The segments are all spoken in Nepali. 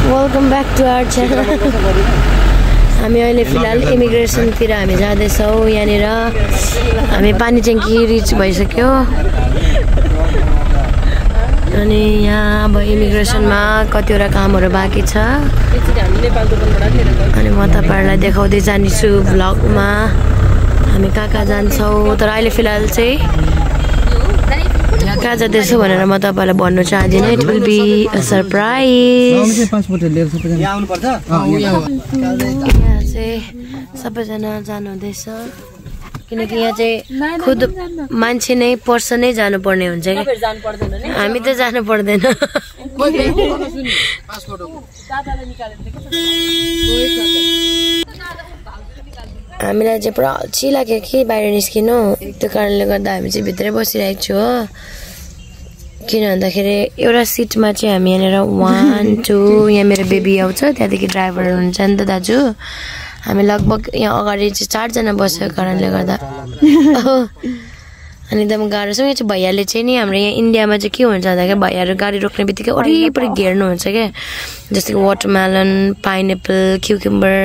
Welcome back to our channel. हामी अहिले फिलहाल इमिग्रेसनतिर हामी जाँदैछौँ। यहाँनिर हामी पानी ट्याङ्की रिच भइसक्यो अनि यहाँ अब इमिग्रेसनमा कतिवटा कामहरू बाँकी छ अनि म तपाईहरुलाई देखाउँदै जानेछु भ्लगमा हामी कहाँ जान्छौँ। तर अहिले फिलहाल चाहिँ कहाँ जाँदैछु भनेर म तपाईहरुलाई भन्नु चाहदिनँ। It will be a surprise. यहाँ चाहिँ सबैजना जानुहुँदैछ किनकि यहाँ चाहिँ खुद मान्छे नै पर्सन नै जानुपर्ने हुन्छ कि हामी त जानु पर्दैन। हामीलाई चाहिँ पुरा अल्छी लाग्यो कि बाहिर निस्किनु, त्यो कारणले गर्दा हामी चाहिँ भित्रै बसिरहेको छु हो। किन भन्दाखेरि एउटा सिटमा चाहिँ हामी यहाँनिर 1 2 यहाँ मेरो बेबी आउँछ, त्यहाँदेखि ड्राइभर हुनुहुन्छ नि त दाजु। हामी लगभग यहाँ अगाडि चाहिँ 4 जना बसेको कारणले गर्दा अनि एकदम गाह्रो छ। यहाँ चाहिँ भैयाले चाहिँ नि हाम्रो यहाँ इन्डियामा चाहिँ के हुन्छ भन्दाखेरि भैयाहरू गाडी रोक्ने बित्तिकै वरिपरि घेर्नुहुन्छ क्या, जस्तै कि वाटरमेलन, पाइनएप्पल, क्युकम्बर,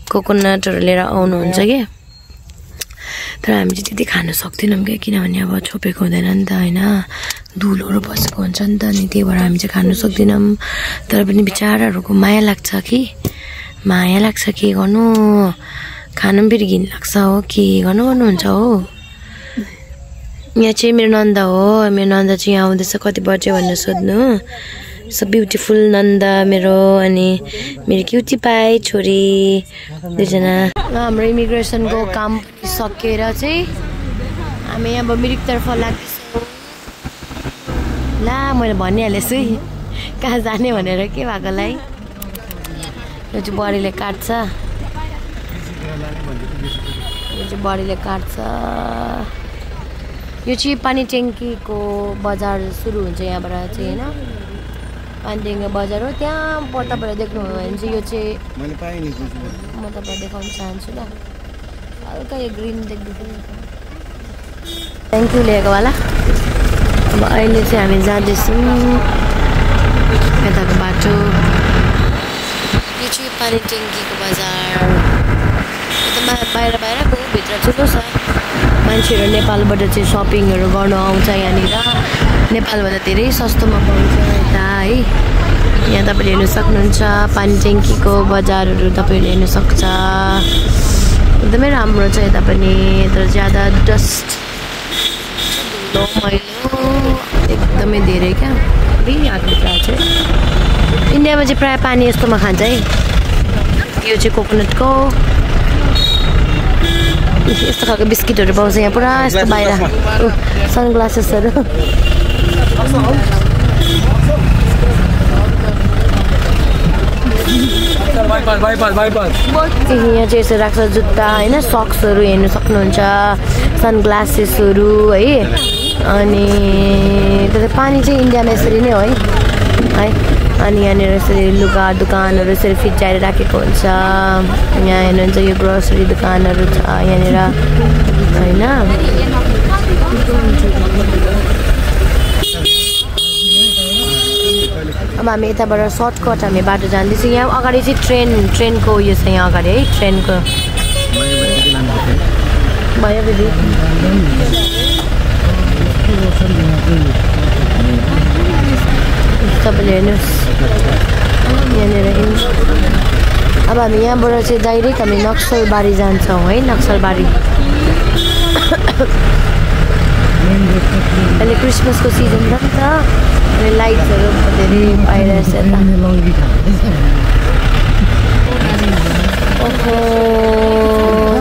कोकोनटहरू लिएर आउनुहुन्छ क्या। तर हामी चाहिँ त्यति खानु सक्दैनौँ क्या, किनभने अब छोपेको हुँदैन नि त होइन, धुलोहरू बसेको हुन्छ नि त, अनि त्यही भएर हामी चाहिँ खानु सक्दैनौँ। तर पनि बिचाराहरूको माया लाग्छ कि, माया लाग्छ के गर्नु, खानु पनि फेरि घिन लाग्छ हो, के गर्नुहुन्छ हो। यहाँ चाहिँ मेरो नन्दा हो, मेरो नन्दा चाहिँ यहाँ आउँदैछ कति बज्यो भनेर सोध्नु। सब ब्युटिफुल नन्दा मेरो अनि मेरो क्युटी पाई छोरी दुईजना। हाम्रो इमिग्रेसनको काम सकेर चाहिँ हामी अब मिरिकतर्फ लाग्दैछौँ। ला मैले भनिहालेछु कहाँ जाने भनेर, के भएकोलाई। यो चाहिँ बडीले काट्छ, यो चाहिँ बडीले काट्छ। यो चाहिँ पानी ट्याङ्कीको बजार सुरु हुन्छ यहाँबाट चाहिँ होइन, पानी ट्याङ्की बजार हो। त्यहाँ तपाईँले देख्नुभयो भने चाहिँ यो चाहिँ म तपाईँलाई देखाउन चाहन्छु ल। हल्का यो ग्रिन देख्दै थ्याङ्क यू लिएको होला। अब अहिले चाहिँ हामी जाँदैछौँ यताको बाटो। यो चाहिँ पानी ट्याङ्कीको बजार, बाहिर बाहिरको भित्र ठुलो छ। मान्छेहरू नेपालबाट चाहिँ सपिङहरू गर्नु आउँछ यहाँनिर, नेपालभन्दा धेरै सस्तोमा पाउँछ यता है। यहाँ तपाईँले हेर्नु सक्नुहुन्छ पानी ट्याङ्कीको बजारहरू तपाईँले हेर्नु सक्छ, एकदमै राम्रो छ यता पनि। तर ज्यादा डस्ट मैलो एकदमै धेरै क्या, भित्र चाहिँ। इन्डियामा चाहिँ प्रायः पानी यस्तोमा खान्छ है। यो चाहिँ कोकोनटको यस्तो खालको बिस्किटहरू पाउँछ यहाँ पुरा, यस्तो बाहिर सनग्लासेसहरू। यहाँ चाहिँ यसो राख्छ जुत्ता होइन, सक्सहरू हेर्नु सक्नुहुन्छ, सनग्लासेसहरू है। अनि त्यो पानी चाहिँ इन्डियामा यसरी नै हो है। अनि यहाँनिर यसरी लुगा दोकानहरू यसरी फिटाएर राखेको हुन्छ। यहाँ हेर्नुहुन्छ यो ग्रोसरी दोकानहरू छ यहाँनिर होइन। अब हामी यताबाट सर्टकट हामी बाटो जाँदैछौँ। यहाँ अगाडि चाहिँ ट्रेनको उयो छ यहाँ अगाडि है, ट्रेनको भयो बेबी। तपाईँले हेर्नुहोस् यहाँनिर। अब हामी यहाँबाट चाहिँ डाइरेक्ट हामी नक्सलबारी जान्छौँ है, नक्सलबारी। अहिले क्रिसमसको सिजन छ नि त, अनि लाइट्सहरू धेरै पाइरहेछ यता। ओहो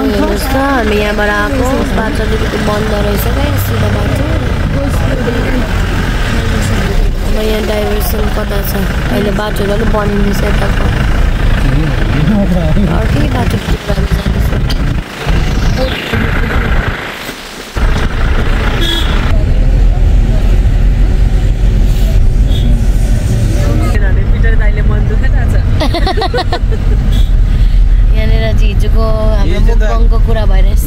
हेर्नुहोस् त, हामी यहाँबाट आएको बाटो अलिकति बन्द रहेछ क्या, सिधा बाटो। अब यहाँ डाइभर्सन कता छ, अहिले बाटोहरू अलिक बनिँदैछ यताको, अर्कै बाटोतिर हामी जाँदैछौँ। यहाँनिर चाहिँ हिजोको हाम्रो मुखबङको कुरा भइरहेछ।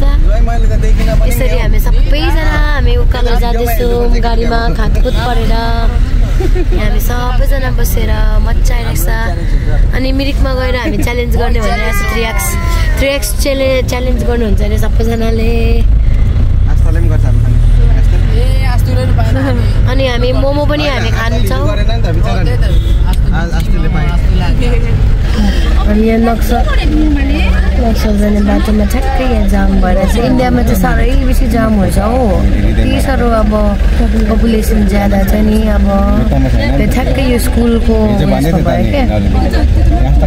यसरी हामी सबैजना हामी उकालो जाँदैछौँ गाडीमा खातकुत परेर। यहाँ हामी सबैजना बसेर मजा आइरहेछ। अनि मिरिकमा गएर हामी च्यालेन्ज गर्ने भनेर 3x च्यालेन्ज गर्नुहुन्छ अरे सबैजनाले अनि हामी मोमो पनि हामी खान्छौँ अनि यहाँ नक्सल जाने बाटोमा ठ्याक्कै यहाँ जाम भएर चाहिँ इन्डियामा चाहिँ साह्रै बेसी जाम हुन्छ हो त्यति साह्रो अब पपुलेसन ज्यादा छ नि अब त्यो ठ्याक्कै यो स्कुलको भयो क्या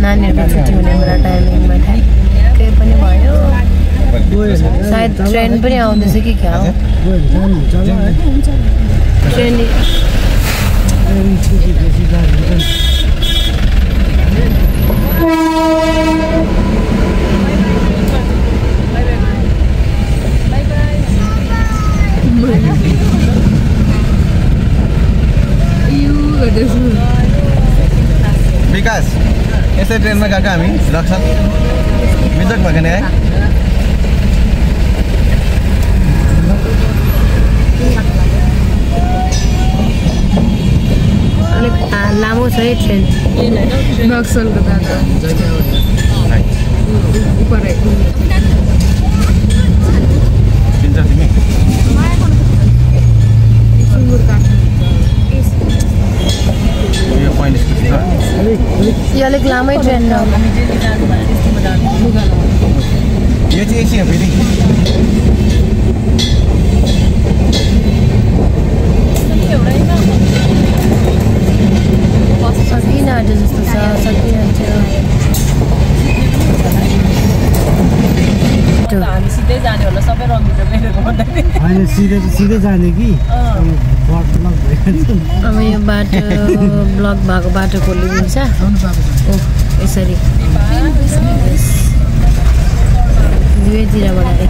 नानीहरूको छुट्टी हुने बेला टाइमिङमा ठ्याक्कै पनि भयो सायद ट्रेन पनि आउँदैछ कि क्या हो ट्रेन विकास यसै ट्रेनमा गएको हामी रक्सन मिजक भएको नि है अलिक लामो छ है ट्रेन नक्सलको बाटो यो अलिक लामै ट्रेन हो यो चाहिँ एसी हो फेरि सकिनहट्यो जस्तो छ सकिनहट्यो हामी सिधै जाने होला सबै रमिलो होइन सिधै जाने कि अब यो बाटो ब्लक भएको बाटो खोलिदिन्छ ओ यसरी दुवैतिरबाट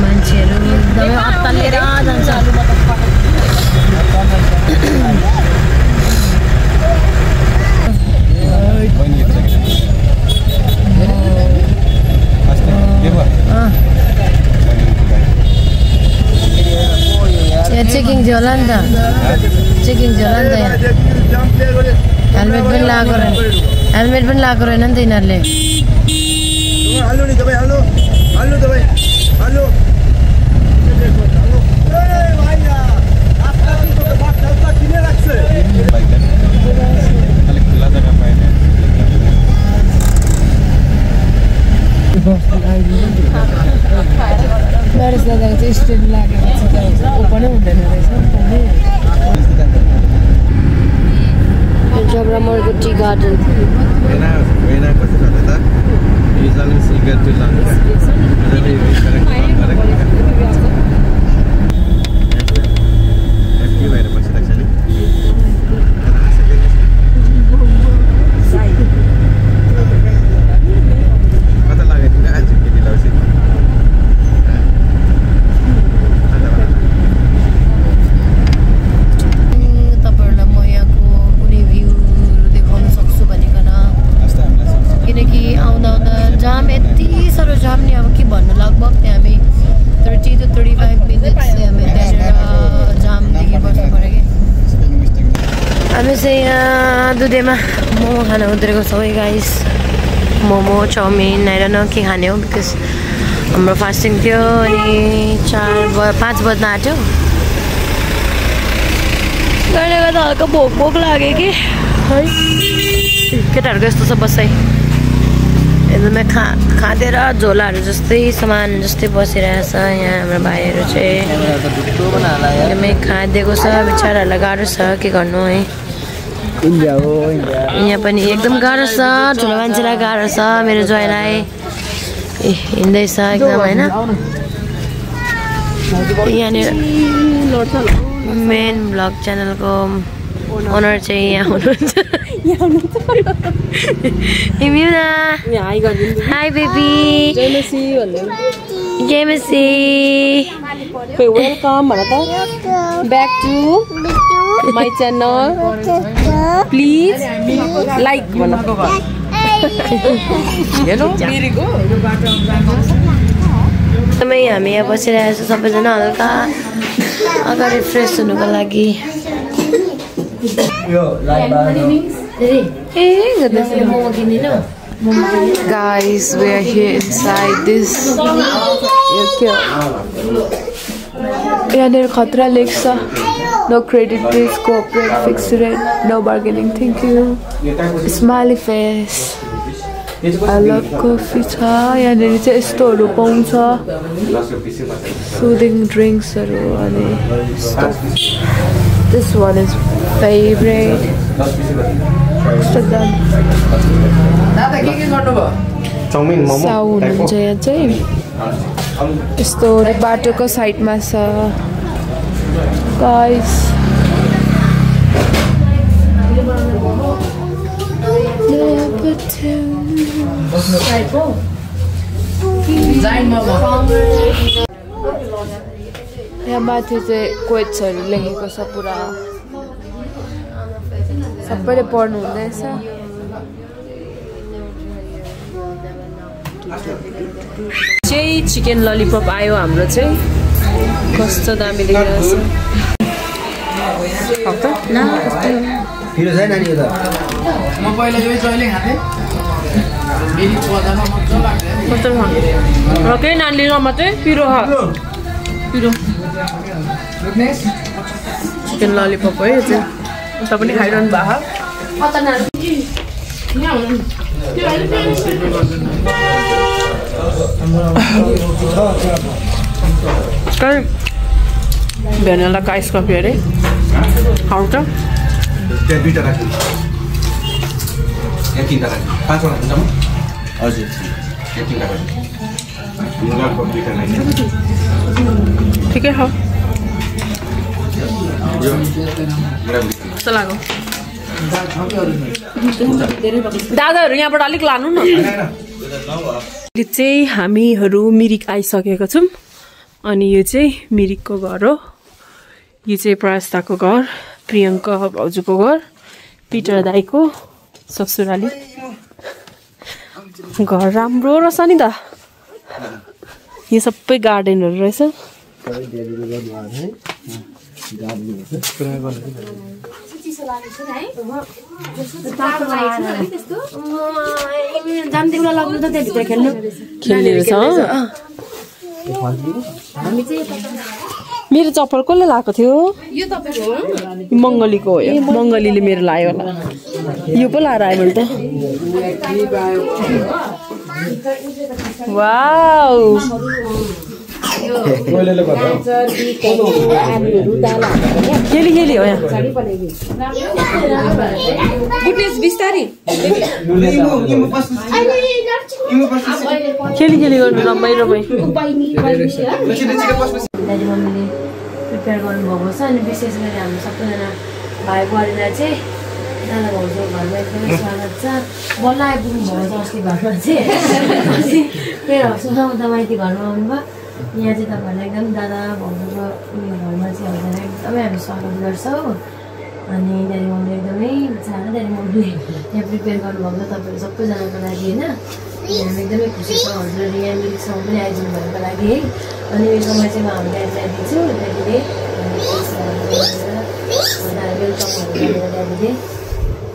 मान्छेहरू एकदमै अत्तालिएर जान्छ चेकिङ थियो होला नि त चेकिङ थियो होला नि त यहाँ हेलमेट पनि लगाएको रहेन नि त यिनीहरूले नरेश दादाको चाहिँ स्ट्रेट लागेको छ ओपनै हुँदैन रहेछ जबरामरको टी गार्डन हामी चाहिँ यहाँ दुधेमा मोमो खान उत्रेको छौँ है गाइस मोमो चाउमिन आएर न के खाने हो बिकज हाम्रो फास्टिङ थियो अनि 5 बज्न आँट्यो त्यसले गर्दा हल्का भोक लाग्यो कि है केटाहरूको यस्तो छ बसाइ एकदमै खाँदेर झोलाहरू जस्तै सामान जस्तै बसिरहेछ यहाँ हाम्रो भाइहरू चाहिँ एकदमै खाँदिएको छ बिचराहरूलाई गाह्रो छ के गर्नु है यहाँ पनि एकदम गाह्रो छ ठुलो मान्छेलाई गाह्रो छ मेरो ज्वाइँलाई हिँड्दैछ एकदम होइन यहाँनिर मेन ब्लग च्यानलको ओनर चाहिँ यहाँ हुनुहुन्छ हाई बेबी जय मसी वेलकम भन त back to my channel please like भन एकदमै हामी यहाँ बसिरहेको छौँ सबैजना हल्का अगाडि फ्रेस हुनुको लागि Guys, we are here inside this. Yeah, khatra lexa. No credit, please cooperate, fixed rate, no bargaining. Thank you. Smiley face. I love coffee. Yeah, there is a store open. Soothing drinks and stuff. This one is favorite. हुनुहुन्छ यहाँ चाहिँ यस्तो बाटोको साइडमा छ गाइस यहाँ माथि चाहिँ क्वेट्सहरू लेखेको छ पुरा सबैले पढ्नु हुँदैछ चाहिँ चिकन ललिपप आयो हाम्रो चाहिँ कस्तो दामी देखिरहेछ केही नानीले मात्रै पिरो पिरो चिकन ललिपप है यो चाहिँ तपाईले खाइरहनु भएको भेनिला आइस कफी अरे खाउँछ ठिकै हो कस्तो लाग्यो दादाहरू यहाँबाट अलिक लानु न चाहिँ हामीहरू मिरिक आइसकेका छौँ अनि यो चाहिँ मिरिकको घर हो यो चाहिँ प्रयास्ताको घर प्रियङ्का भाउजूको घर पिटर दाईको ससुराली घर राम्रो रहेछ नि त यो सबै गार्डनहरू रहेछ मेरो चप्पल कसले लगाएको थियो मङ्गलीको हो मङ्गलीले मेरो लायो होला यो पो लाएर आयो मैले त वाउ खेली खेली हो यहाँ खेली खेली गर्नु रमाइलो दाजु मम्मीले प्रिपेयर गर्नुभएको छ अनि विशेष गरी हाम्रो सबैजना भाइ बुहारीलाई चाहिँ दादा भाउजू घरमा एकदमै स्वागत छ बल्ल आइपुग्नु भएको छ अस्ति घरमा चाहिँ फेरि हस्पिटलमा माइती घरमा आउनुभयो यहाँ चाहिँ तपाईँहरूलाई एकदम दादा भाउजूको उयो घरमा चाहिँ हजुरलाई एकदमै हामी स्वागत गर्छौँ अनि दाजु मम्मीले एकदमै चाहना दाजु मम्मीले यहाँ प्रिपेयर गर्नुभएको छ तपाईँहरू सबैजनाको लागि होइन हामी एकदमै खुसी छौँ हजुरहरू यहाँ मिरिकसम्म पनि आइदिनु भएको लागि है अनि मेरोमा चाहिँ म हामीले आइदिन्छु ड्याडीले वेलकमहरू गरेर ड्याडीले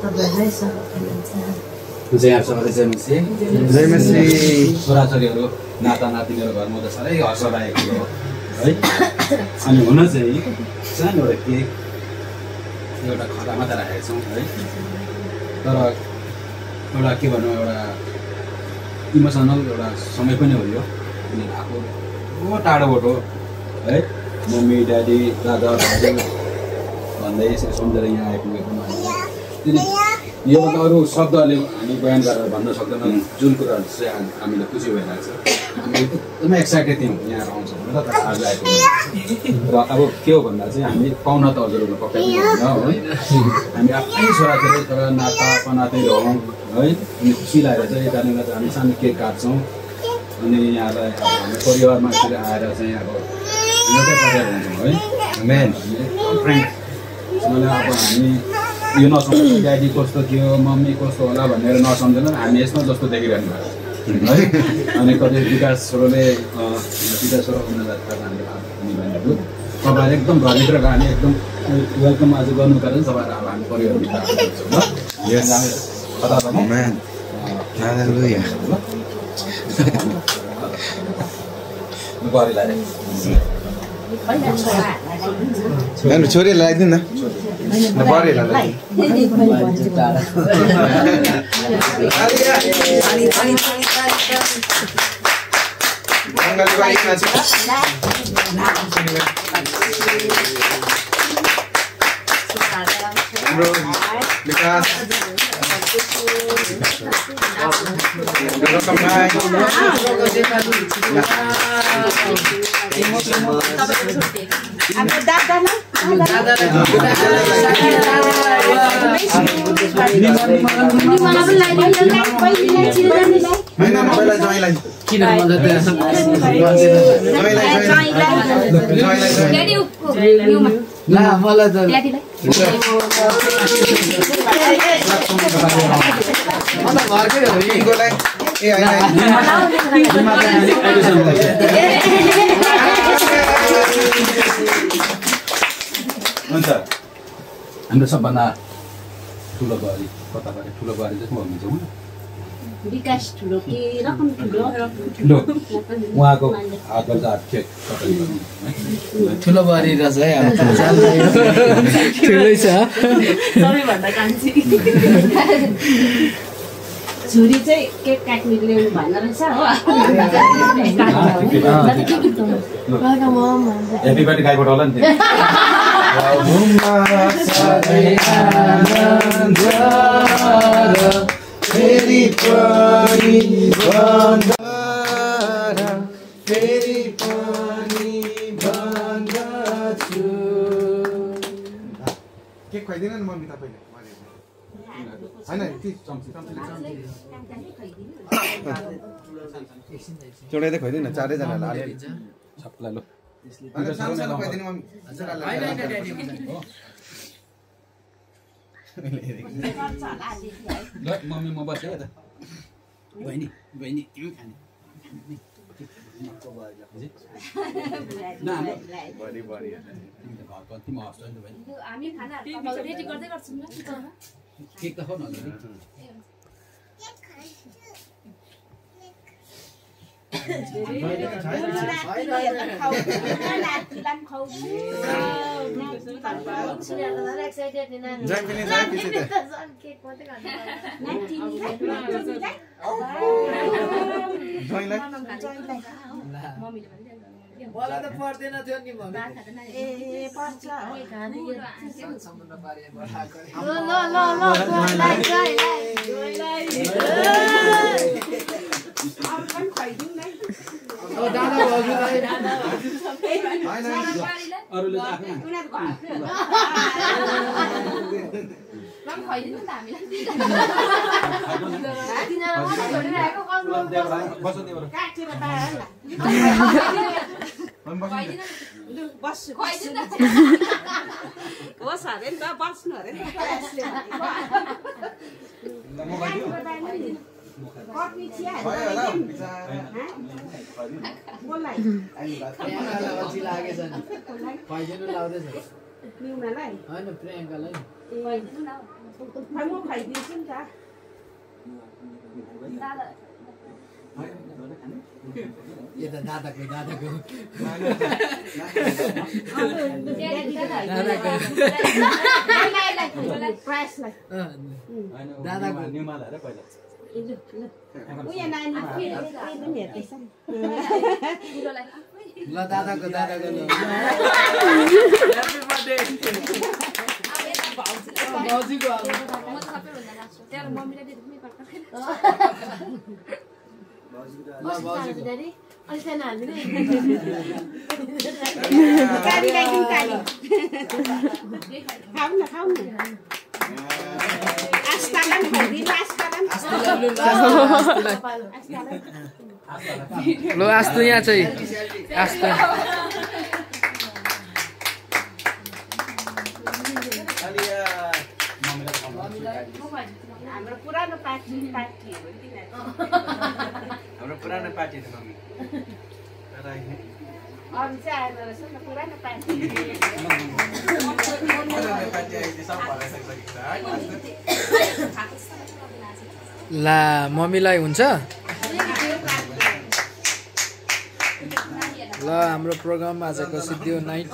तपाईँहरूलाई स्वागत गर्नुहुन्छ छोराछोरीहरू नाता नातिनीहरू घरमा त साह्रै हर्ष लागेको हो है अनि हुन चाहिँ सानो एउटा केक एउटा खदा मात्रै राखेको छौँ है तर एउटा के भनौँ एउटा इमोसनल एउटा समय पनि हो यो अनि आएको टाढोबाट है मम्मी ड्याडी दादा भाउजू भन्दै यसरी सम्झेर यहाँ आइपुगेको यो त अरू शब्दहरूले हामी बयान गरेर भन्न सक्दैनौँ जुन कुराहरू चाहिँ हामीले खुसी भइरहेको छ हामी एकदमै एक्साइटेड थियौँ यहाँ आउँछ भनेर त आज आइपुग्यो र अब के हो भन्दा चाहिँ हामी पाहुना त हजुरहरू पकाइदिनु होइन है हामी आफ्नै छोराछोरी तर नाता पनातेहरू हौँ है अनि खुसी लागेर चाहिँ यतानिर चाहिँ हामी सानो केक काट्छौँ अनि यहाँलाई हाम्रो परिवारमा यसरी आएर चाहिँ अब एउटै परिवार हुन्छौँ है मेन फ्रेन्डसँगले अब हामी यो नसम्झौँ ड्याडी कस्तो थियो मम्मी कस्तो होला भनेर नसम्झेन हामी यसमा जस्तो देखिरहनु भएको है अनि कतै विकास छोरोले विकास छोरो उनीहरू तपाईँहरू एकदम घरभित्र हामी एकदम वेलकम आज गर्नुको कारण सबैलाई अब हामी परिवार ल Yes. कता त Man. Hallelujah. गरिलाई ನಾನು ಚೋರಿ ಎಲ್ಲ ಇದ್ದೀನಿ ಬಾರಿ ಇಲ್ಲ हुन्छ हाम्रो सबभन्दा ठुलो बुहारी कता गरे ठुलो बुहारी चाहिँ म भन्छु विकास ठुलो के रकम ठुलो ठुलो उहाँको हातबाट हात चेक ठुलो बुहारी रहेछ है ठुलै छ सबैभन्दा कान्छी छुरी चाहिँ केक काट्ने ल्याउनु भएन रहेछ हो हेप्पी बर्थडे गाईबाट होला नि फेरि पनि भन्दछु केक खुवाइदिनु नि मम्मी तपाईँले होइन चोडाइदै खुवाइदिनु न चारैजनालाई सबलाई लो सानो खुवाइदिनु मम्मी ल मम्मी म बसेँ त बहिनी बहिनी तिमी खाने बढी बढी घर कति म हस्छु नि त बहिनी हामी खानाहरु रेडी गर्दै गर्छौँ ल केक त खाऊ न मलाई त पर्दैन थियो नि मम्मी अरूले दादाको लो आस्तो यहाँ चाहिँ आस्तो हाम्रो पुरानो पार्टी हाम्रो पुरानो पार्टी छ मम्मी अरू चाहिँ आएर रहेछ नि पुरानो पार्टी ला मम्मीलाई हुन्छ ल हाम्रो प्रोग्राम आजको सिद्धियो नाइट